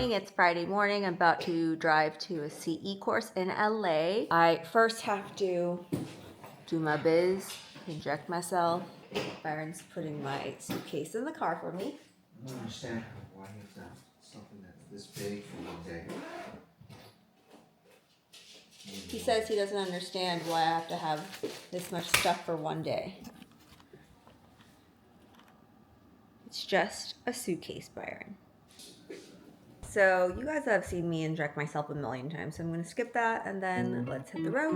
It's Friday morning. I'm about to drive to a CE course in LA. I first have to do my biz, inject myself. Byron's putting my suitcase in the car for me. I don't understand why you have to have something that's this big for one day. He says he doesn't understand why I have to have this much stuff for one day. It's just a suitcase, Byron. So you guys have seen me inject myself a million times, so I'm going to skip that and then let's hit the road.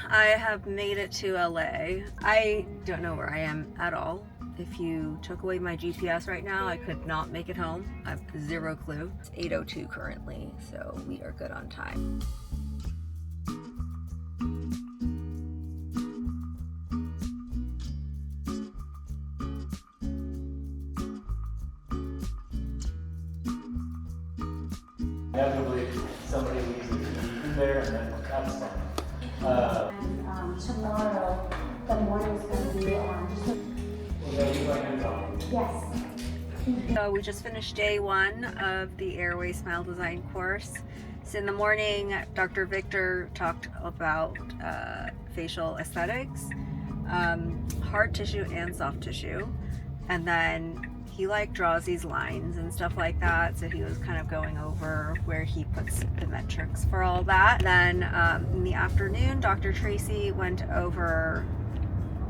I have made it to LA. I don't know where I am at all. If you took away my GPS right now, I could not make it home. I have zero clue. It's 8:02 currently, so we are good on time. Inevitably, somebody leaves a key there, and then that's fine. Tomorrow, the morning is going to be on. Yes. So we just finished day one of the Airway Smile Design course. So in the morning, Dr. Victor talked about facial aesthetics, hard tissue and soft tissue, and then he draws these lines and stuff like that, so he was kind of going over where he puts the metrics for all that. Then in the afternoon, Dr. Tracy went over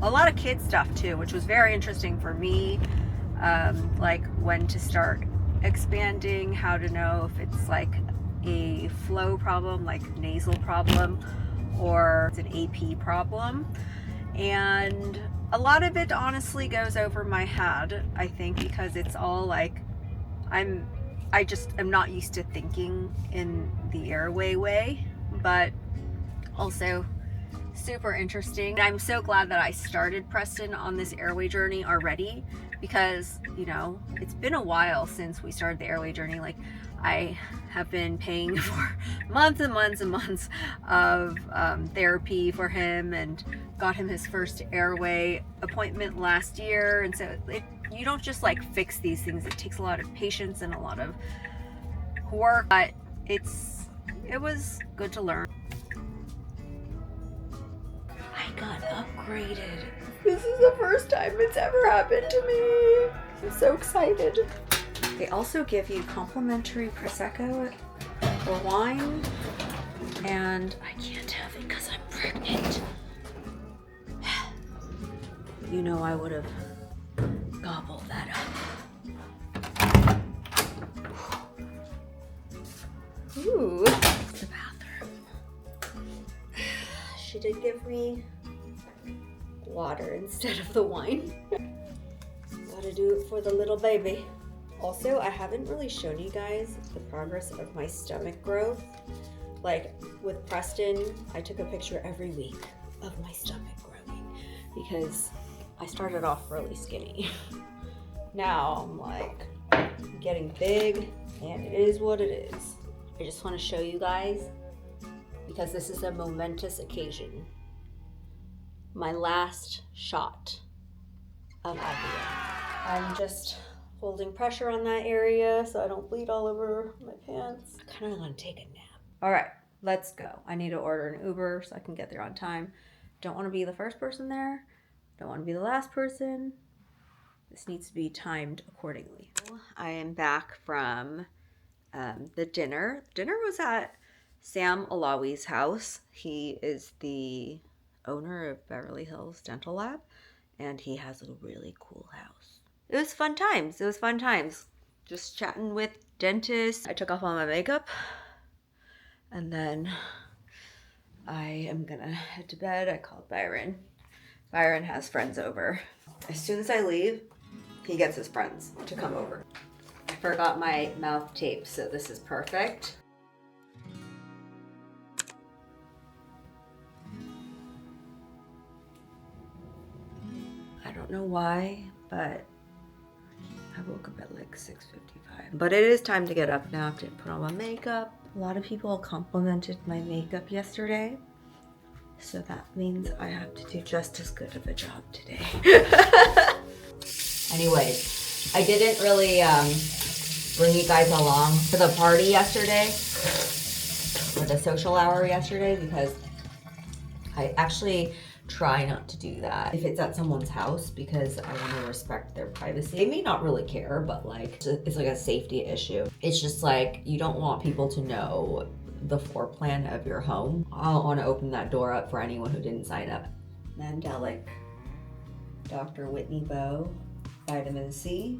a lot of kid stuff too, which was very interesting for me, like when to start expanding, how to know if it's like a flow problem, like nasal problem, or it's an AP problem. And a lot of it honestly goes over my head, I think, because it's all like I just am not used to thinking in the airway way, but also super interesting. I'm so glad that I started Preston on this airway journey already, because you know, it's been a while since we started the airway journey. Like, I have been paying for months and months and months of therapy for him, and got him his first airway appointment last year. And so you don't just like fix these things. It takes a lot of patience and a lot of work, but it was good to learn. I got upgraded. This is the first time it's ever happened to me. I'm so excited. They also give you complimentary Prosecco or wine, and I can't have it because I'm pregnant. You know, I would have gobbled that up. Ooh, it's the bathroom. She did give me water instead of the wine. Gotta do it for the little baby. Also, I haven't really shown you guys the progress of my stomach growth. Like with Preston, I took a picture every week of my stomach growing because I started off really skinny. Now I'm like getting big, and it is what it is. I just want to show you guys because this is a momentous occasion. My last shot of IVF. I'm just holding pressure on that area so I don't bleed all over my pants. I kind of want to take a nap. All right, let's go. I need to order an Uber so I can get there on time. Don't want to be the first person there. Don't want to be the last person. This needs to be timed accordingly. I am back from the dinner. Dinner was at Sam Alawi's house. He is the owner of Beverly Hills Dental Lab, and he has a really cool house. It was fun times. It was fun times. Just chatting with dentists. I took off all my makeup, and then I am gonna head to bed. I called Byron. Byron has friends over. As soon as I leave, he gets his friends to come over. I forgot my mouth tape, so this is perfect. I don't know why, but I woke up at like 6:55. But it is time to get up now. I have to put on my makeup. A lot of people complimented my makeup yesterday, so that means I have to do just as good of a job today. Anyways, I didn't really bring you guys along to the party yesterday, or the social hour yesterday, because I actually try not to do that if it's at someone's house, because I want to respect their privacy. They may not really care, but like it's like a safety issue. It's just like you don't want people to know the floor plan of your home. I don't want to open that door up for anyone who didn't sign up. Mandelic Dr. Whitney Bow Vitamin C.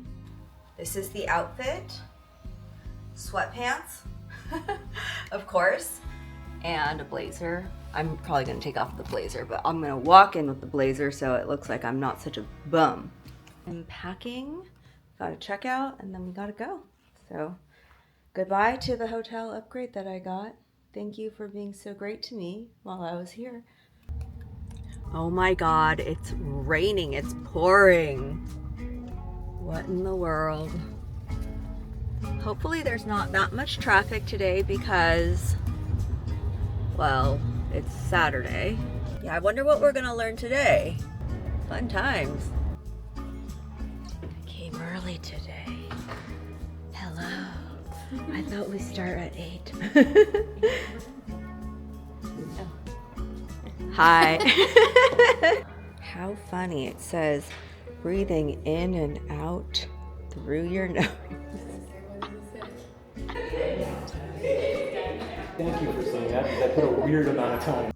This is the outfit. Sweatpants, of course, and a blazer. I'm probably gonna take off the blazer, but I'm gonna walk in with the blazer so it looks like I'm not such a bum. I'm packing, gotta check out, and then we gotta go. So goodbye to the hotel upgrade that I got. Thank you for being so great to me while I was here. Oh my God, it's raining, it's pouring. What in the world? Hopefully there's not that much traffic today because, well, it's Saturday. Yeah, I wonder what we're gonna learn today. Fun times. I came early today. Hello. I thought we start at 8. Hi. How funny. It says breathing in and out through your nose. Thank you for saying that, because that put a weird amount of time.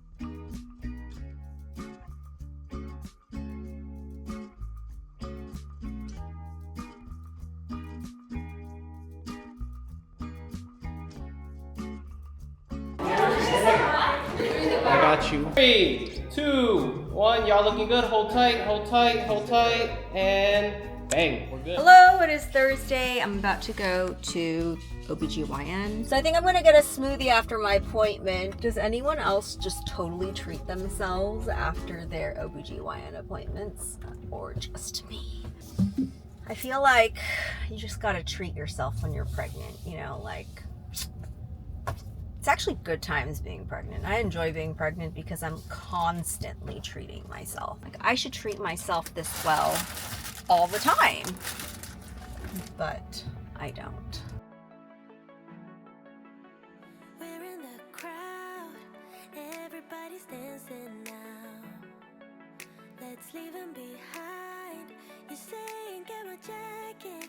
I got you. 3, 2, 1. Y'all looking good. Hold tight, hold tight, hold tight, and bang. We're good. Hello, it is Thursday. I'm about to go to OBGYN. So I think I'm gonna get a smoothie after my appointment. Does anyone else just totally treat themselves after their OBGYN appointments? Or just me? I feel like you just gotta treat yourself when you're pregnant, you know, like it's actually good times being pregnant. I enjoy being pregnant because I'm constantly treating myself. Like I should treat myself this well all the time, but I don't. We're in the crowd, everybody's dancing now. Let's leave them behind. You're saying get my jacket.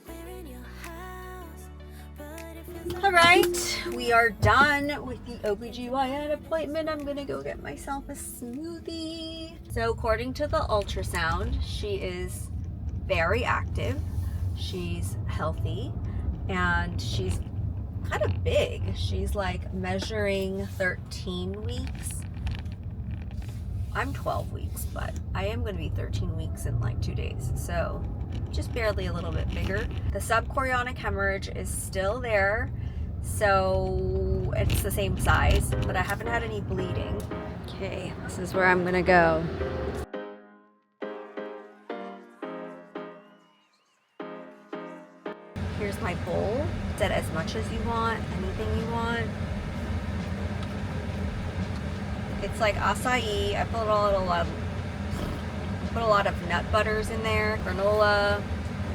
We're in your house, but it feels like All right, we are done with the OBGYN appointment. I'm gonna go get myself a smoothie. So according to the ultrasound, she is very active, she's healthy, and she's kind of big. She's like measuring 13 weeks. I'm 12 weeks, but I am going to be 13 weeks in like 2 days. So just barely a little bit bigger. The subchorionic hemorrhage is still there. So it's the same size, but I haven't had any bleeding. Okay, this is where I'm going to go. Here's my bowl. Set as much as you want, anything you want. It's like acai. I put a lot of nut butters in there. Granola,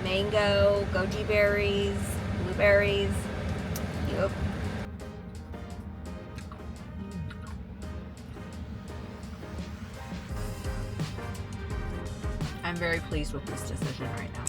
mango, goji berries, blueberries. Yep. I'm very pleased with this decision right now.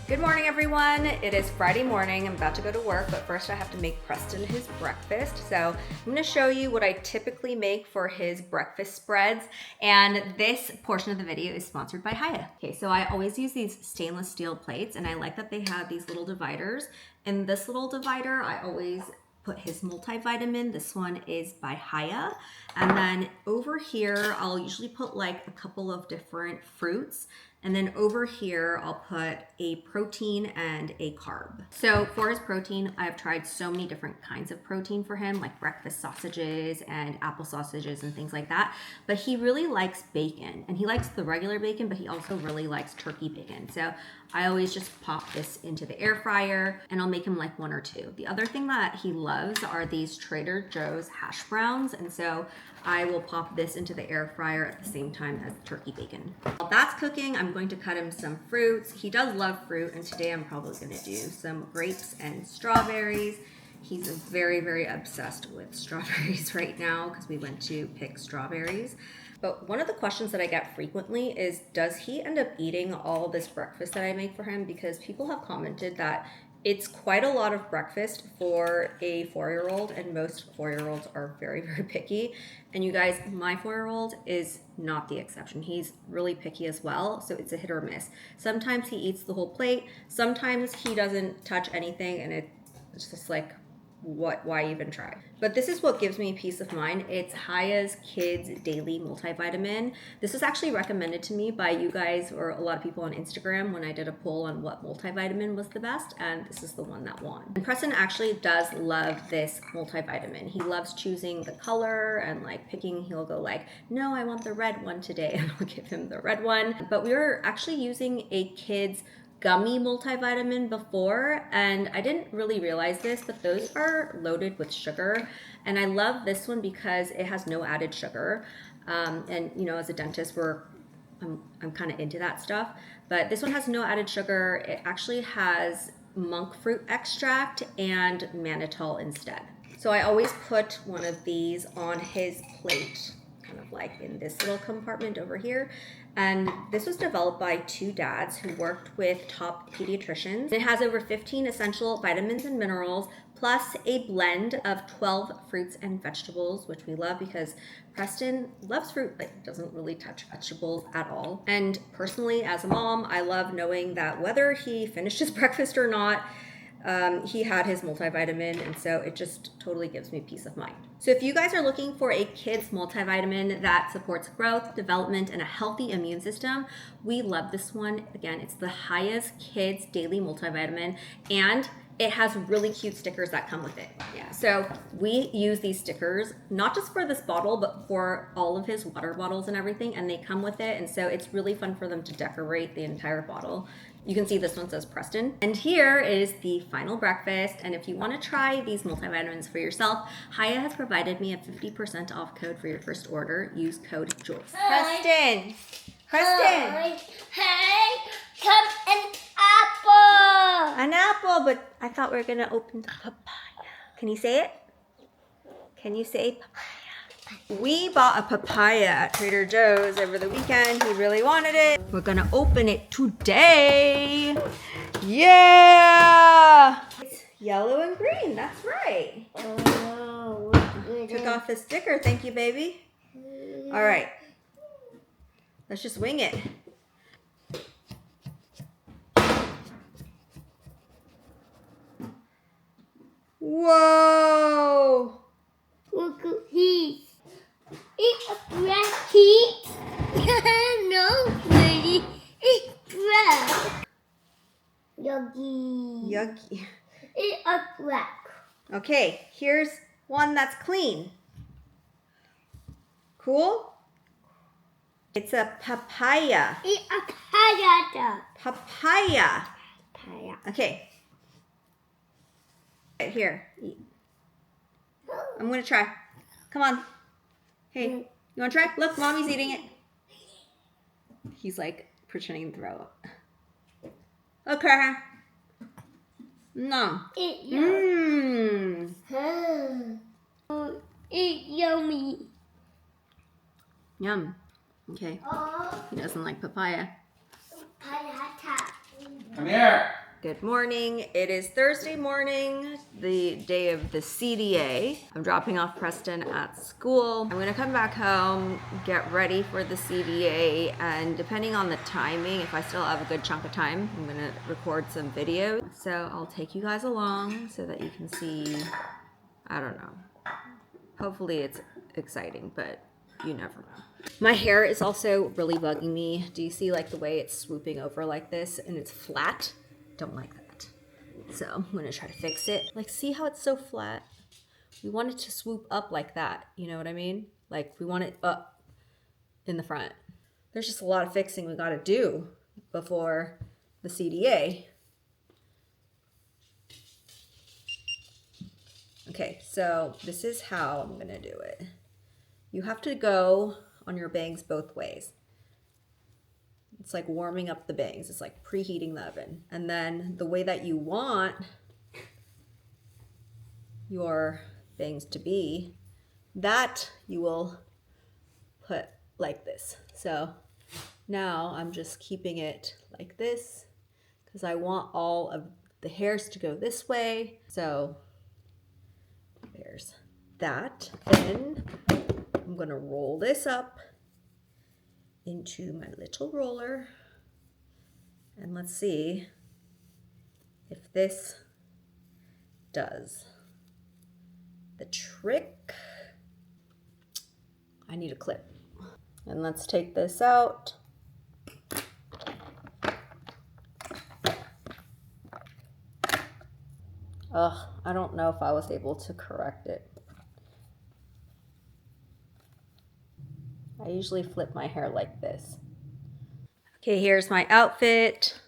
Good morning, everyone. It is Friday morning. I'm about to go to work, but first I have to make Preston his breakfast. So I'm gonna show you what I typically make for his breakfast spreads. And this portion of the video is sponsored by Hiya. Okay, so I always use these stainless steel plates, and I like that they have these little dividers. In this little divider, I always put his multivitamin. This one is by Hiya. And then over here, I'll usually put like a couple of different fruits. And then over here, I'll put a protein and a carb. So for his protein, I've tried so many different kinds of protein for him, like breakfast sausages and apple sausages and things like that. But he really likes bacon, and he likes the regular bacon, but he also really likes turkey bacon. So I always just pop this into the air fryer and I'll make him like 1 or 2. The other thing that he loves are these Trader Joe's hash browns. And so I will pop this into the air fryer at the same time as the turkey bacon. While that's cooking, I'm going to cut him some fruits. He does love fruit, and today I'm probably gonna do some grapes and strawberries. He's very, very obsessed with strawberries right now because we went to pick strawberries. But one of the questions that I get frequently is, does he end up eating all this breakfast that I make for him? Because people have commented that it's quite a lot of breakfast for a 4-year-old, and most 4-year-olds are very, very picky. And you guys, my 4-year-old is not the exception. He's really picky as well, so it's a hit or miss. Sometimes he eats the whole plate, sometimes he doesn't touch anything, and it's just like, why even try? But this is what gives me peace of mind. It's Haya's Kids Daily Multivitamin. This was actually recommended to me by you guys or a lot of people on Instagram when I did a poll on what multivitamin was the best, and this is the one that won. And Preston actually does love this multivitamin. He loves choosing the color and like picking. He'll go like, no, I want the red one today, and I'll give him the red one. But we were actually using a kid's gummy multivitamin before, and I didn't really realize this, but those are loaded with sugar. And I love this one because it has no added sugar. And you know, as a dentist, I'm kind of into that stuff. But this one has no added sugar. It actually has monk fruit extract and mannitol instead. So I always put one of these on his plate, kind of like in this little compartment over here. And this was developed by 2 dads who worked with top pediatricians. It has over 15 essential vitamins and minerals, plus a blend of 12 fruits and vegetables, which we love because Preston loves fruit, but doesn't really touch vegetables at all. And personally, as a mom, I love knowing that whether he finished his breakfast or not, he had his multivitamin, and so it just totally gives me peace of mind. So if you guys are looking for a kid's multivitamin that supports growth, development, and a healthy immune system, we love this one. Again, it's the Haya's Kids Daily Multivitamin, and it has really cute stickers that come with it. Yeah, so we use these stickers not just for this bottle, but for all of his water bottles and everything, and they come with it, and so it's really fun for them to decorate the entire bottle. You can see this one says Preston. And here is the final breakfast. And if you want to try these multivitamins for yourself, Haya has provided me a 50% off code for your first order. Use code Joyce. Preston! Preston! Hey, come an apple. An apple, but I thought we were going to open the papaya. Can you say it? Can you say papaya? We bought a papaya at Trader Joe's over the weekend. He really wanted it. We're gonna open it today. Yeah! It's yellow and green, that's right. Oh, Took off the sticker, thank you, baby. All right, let's just wing it. Whoa! look at these. It's a bread. No, really. It's bread. Yucky. Yucky. It's a bread. Okay, here's one that's clean. Cool? It's a papaya. It's a papaya. Papaya. Papaya. Okay. Here, eat. I'm gonna try. Come on. Hey, you wanna try? Look, mommy's eating it. He's like pretending to throw up. Okay. No. It's Mmm. It's yummy. Yum. Okay. He doesn't like papaya. Papaya. Come here. Good morning. It is Thursday morning, the day of the CDA. I'm dropping off Preston at school. I'm gonna come back home, get ready for the CDA, and depending on the timing, if I still have a good chunk of time, I'm gonna record some videos. So I'll take you guys along so that you can see, I don't know. Hopefully it's exciting, but you never know. My hair is also really bugging me. Do you see like the way it's swooping over like this and it's flat? Don't like that. So I'm gonna try to fix it. Like, see how it's so flat? We want it to swoop up like that. You know what I mean? Like, we want it up in the front. There's just a lot of fixing we gotta do before the CDA. Okay, so this is how I'm gonna do it. You have to go on your bangs both ways. It's like warming up the bangs. It's like preheating the oven. And then the way that you want your bangs to be, that you will put like this. So now I'm just keeping it like this because I want all of the hairs to go this way. So there's that. Then I'm gonna roll this up into my little roller, and let's see if this does the trick. I need a clip. And let's take this out. Ugh, I don't know if I was able to correct it. I usually flip my hair like this. Okay, here's my outfit.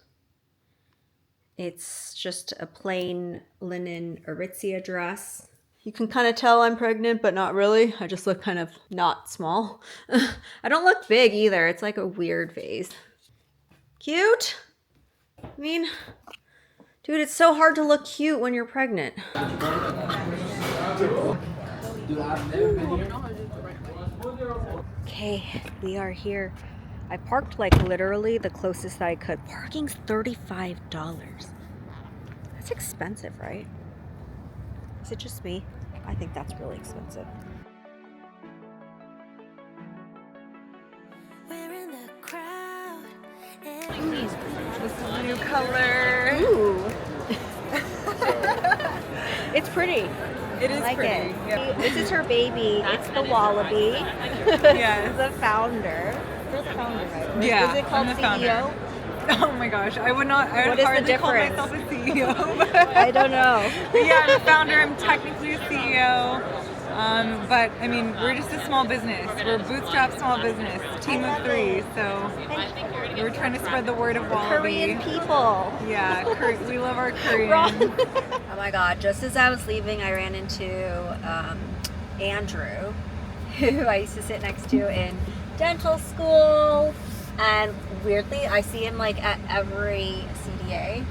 It's just a plain linen Aritzia dress. You can kind of tell I'm pregnant, but not really. I just look kind of not small. I don't look big either. It's like a weird phase. Cute? I mean, dude, it's so hard to look cute when you're pregnant. Okay, we are here. I parked like literally the closest I could. Parking's $35. That's expensive, right? Is it just me? I think that's really expensive. We're in the crowd. This is a new color. Ooh. It's pretty. It is I like pretty. it. Yeah. This is her baby. It's the Wallaby. Yes. The founder. You're the founder, right? Yeah, Is it called I'm the CEO? founder. Oh my gosh, I would What hardly is the call difference? myself a CEO. But I don't know. yeah, I'm the founder. I'm technically a CEO. But I mean, we're just a small business. We're a bootstrap small business, team of 3. So we're trying to spread the word of Wallaby. Korean people. Yeah, we love our Korean. Oh my God, just as I was leaving, I ran into Andrew, who I used to sit next to in dental school. And weirdly, I see him like at every CDA.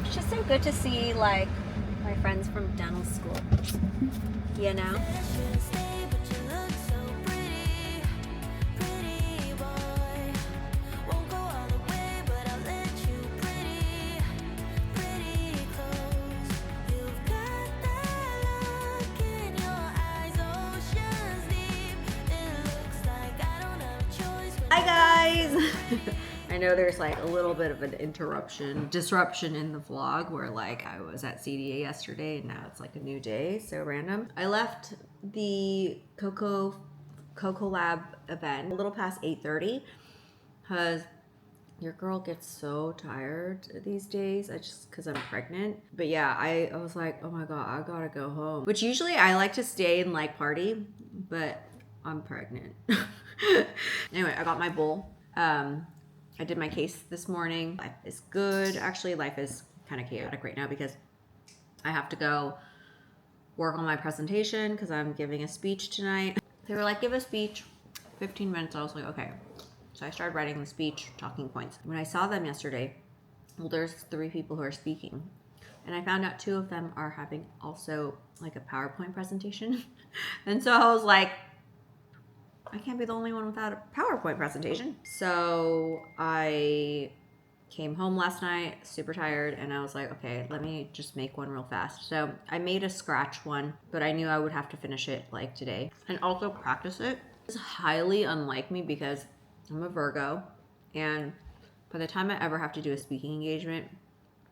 It's just so good to see like my friends from dental school, you know? Shouldn't stay, but you look so pretty, pretty boy. Won't go all the way, but I'll let you pretty, pretty close. You've got that look in your eyes, oceans deep. It looks like I don't have a choice. Hi guys! I know there's like a little bit of an disruption in the vlog where like I was at CDA yesterday and now it's like a new day, so random. I left the Coco Lab event a little past 8:30 because your girl gets so tired these days. Because I'm pregnant. But yeah, I was like, oh my God, I gotta go home. Which usually I like to stay and like party, but I'm pregnant. Anyway, I got my bowl. I did my case this morning. Life is good. Actually, life is kind of chaotic right now because I have to go work on my presentation because I'm giving a speech tonight. They were like, give a speech, 15 minutes. I was like, okay. So I started writing the speech, talking points. When I saw them yesterday, well, there's 3 people who are speaking. And I found out 2 of them are having also like a PowerPoint presentation. And so I was like, I can't be the only one without a PowerPoint presentation. So I came home last night, super tired, and I was like, okay, let me just make one real fast. So I made a scratch one, but I knew I would have to finish it like today and also practice it. It's highly unlike me because I'm a Virgo, and by the time I ever have to do a speaking engagement,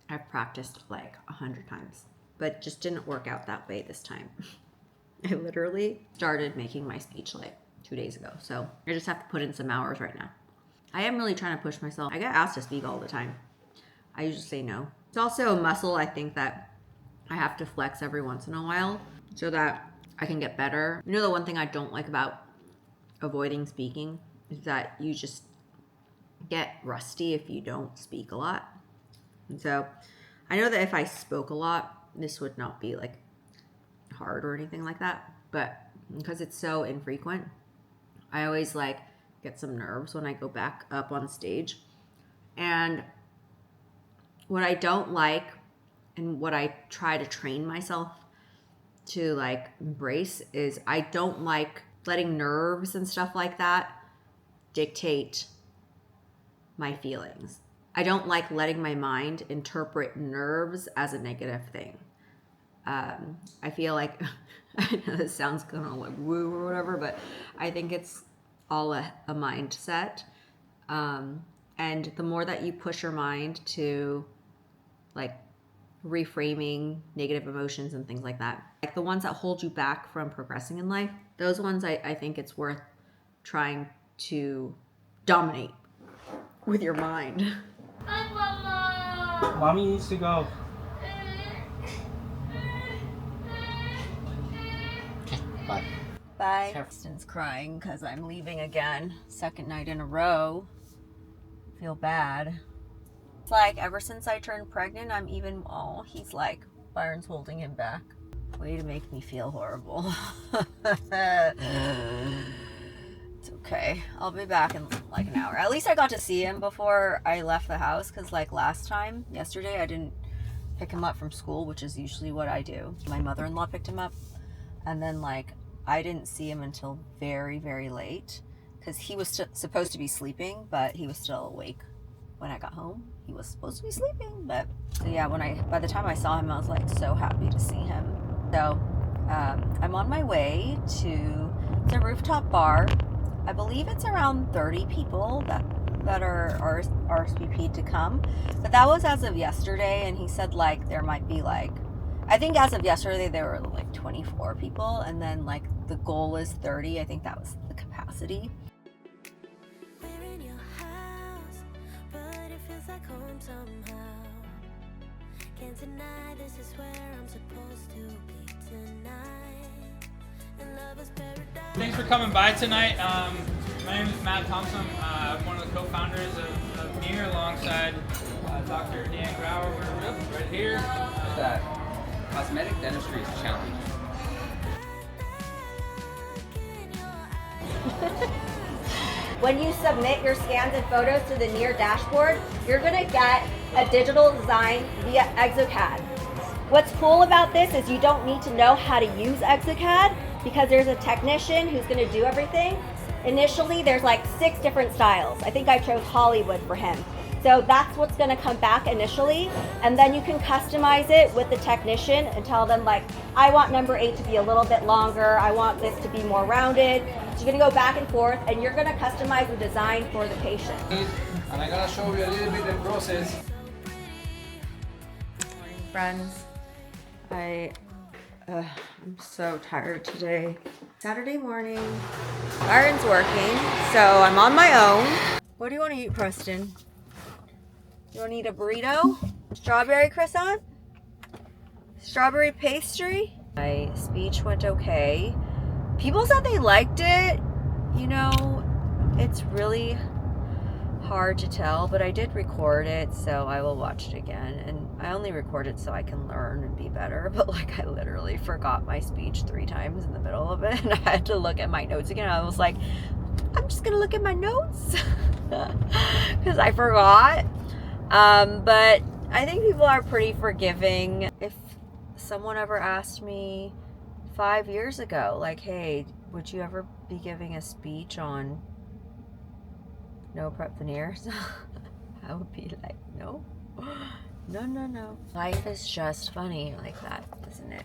I've practiced like 100 times, but just didn't work out that way this time. I literally started making my speech like 2 days ago. So I just have to put in some hours right now. I am really trying to push myself. I get asked to speak all the time. I usually say no. It's also a muscle I think that I have to flex every once in a while so that I can get better. You know, the one thing I don't like about avoiding speaking is that you just get rusty if you don't speak a lot. And so I know that if I spoke a lot, this would not be like hard or anything like that. But because it's so infrequent, I always like get some nerves when I go back up on stage. And what I don't like, and what I try to train myself to like embrace, is I don't like letting nerves and stuff like that dictate my feelings. I don't like letting my mind interpret nerves as a negative thing. I feel like, I know this sounds kind of like woo or whatever, but I think it's all a mindset. And the more that you push your mind to like reframing negative emotions and things like that, like the ones that hold you back from progressing in life, those ones I think it's worth trying to dominate with your mind. Bye, Mama. Mommy needs to go. Bye. Bye. Preston's crying because I'm leaving again. Second night in a row. Feel bad. It's like ever since I turned pregnant, I'm even, oh, he's like, Byron's holding him back. Way to make me feel horrible. It's okay. I'll be back in like an hour. At least I got to see him before I left the house, because like last time, yesterday, I didn't pick him up from school, which is usually what I do. My mother-in-law picked him up, and then like I didn't see him until very, very late, because he was supposed to be sleeping, but he was still awake when I got home. He was supposed to be sleeping, but so yeah, by the time I saw him, I was like so happy to see him. So I'm on my way to the rooftop bar. I believe it's around 30 people that are RSVP'd to come, but that was as of yesterday, and he said like there might be like, I think as of yesterday there were like 24 people, and then like the goal is 30. I think that was the capacity. We're in your house, but it feels like home somehow. Can't deny this is where I'm supposed to be tonight. And love is paradise. Thanks for coming by tonight. My name is Matt Thompson. I'm one of the co-founders of Neer alongside Dr. Dan Grauer. We're right here. That cosmetic dentistry is challenging. When you submit your scans and photos to the Neer dashboard, you're gonna get a digital design via ExoCAD. What's cool about this is you don't need to know how to use ExoCAD, because there's a technician who's gonna do everything. Initially, there's like 6 different styles. I think I chose Hollywood for him. So that's what's gonna come back initially, and then you can customize it with the technician and tell them like, I want number 8 to be a little bit longer, I want this to be more rounded. So you're gonna go back and forth, and you're gonna customize the design for the patient. And I'm gonna show you a little bit the process. Morning, friends. I'm so tired today. Saturday morning. Byron's working, so I'm on my own. What do you want to eat, Preston? You want to eat a burrito? Strawberry croissant? Strawberry pastry? My speech went okay. People said they liked it. You know, it's really hard to tell, but I did record it, so I will watch it again. And I only record it so I can learn and be better, but like I literally forgot my speech 3 times in the middle of it, and I had to look at my notes again. I was like, I'm just gonna look at my notes because I forgot. But I think people are pretty forgiving. If someone ever asked me 5 years ago, like, hey, would you ever be giving a speech on no prep veneers? I would be like, no. No. Life is just funny like that, isn't it?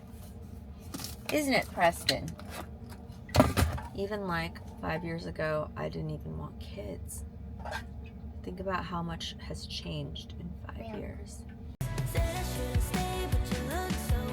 Isn't it, Preston? Even like 5 years ago, I didn't even want kids. Think about how much has changed in 5 years. Said I shouldn't stay, but you look so